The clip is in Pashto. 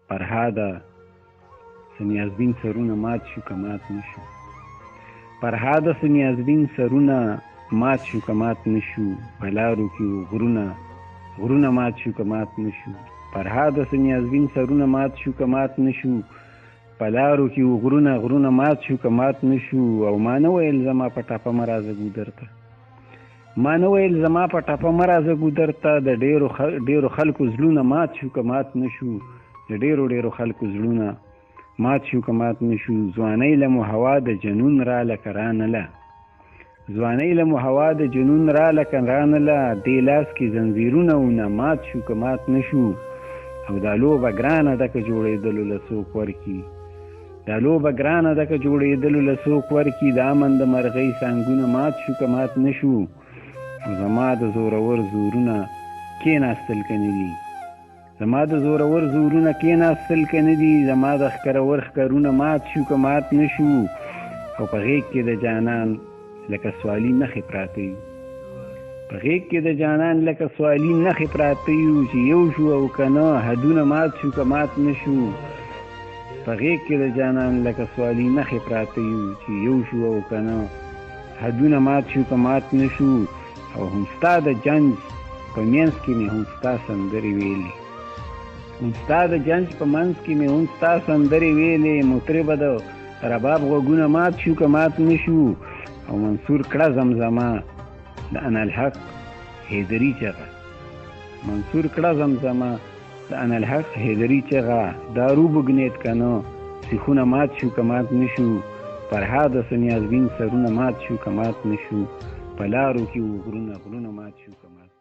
فرهاده سنیازبین سرونه مات شو که مات نشو. فرهاده سنیازبین سرونه مات شو که مات نشو. بلارو کې غرونه مات شو که مات نشو. فرهاده سنیازبین سرونه مات شو که مات نشو. بلارو کې غرونه مات شو که مات نشو. او ما نه ویل زما په ټاپه مه راځه ګودر ته. ما نه ویل زما په ټاپه مه راځه ګودر ته. د ډېرو خلکو زړونه مات شو که مات نشو. د ډېرو خلکو زړونه مات شو که مات نشو. ځوانۍ له مو هوا د جنون راله که رانله. ځوانۍ له مو هوا د جنون راله که رانله. دې لاس کې زنځیرونه ونه مات شو که مات نشو. او دا لوبه ګرانه ده که جوړېدلو له څوک ورکي. دا لوبه ګرانه ده که جوړېدلو له څوک ورکي. د امن د مرغۍ سانګونه مات شو که مات نشو. او زما د زورور زورونه کېناستل که نه دي. زما د زورور زورونه کېناستل که نه دي. زما د ښکرور ښکرونه مات شو که مات نشو. او په غېږ کې د جانان لکه سوالي نښې پراته یو. په غېږ کې د جانان لکه سوالي نښې پراته یو. چې یو شو او که نه حدونه مات شو که مات نشو. په غېږ کې د جانان لکه سوالي نښې پراته یو. چې یو شو او که نه حدونه مات شو که مات نشو. او هم ستا د جنج په منځ کې مې هم ستا سندرې ویلې. هم ستا د جنج په منځ کې مې هم ستا سندرې ویلې. مطربه د رباب غوږونه مات شو که مات نشو. او منصور کړه زمزمه د انالحق حیدري چغه. منصور کړه زمزمه د انالحق حیدري چغه. دارو بګنید که نه سیخونه مات شو که مات نشو. فرهاده سنیازبین سرونه مات شو که مات نشو. په لارو کې غرونه مات شو که مات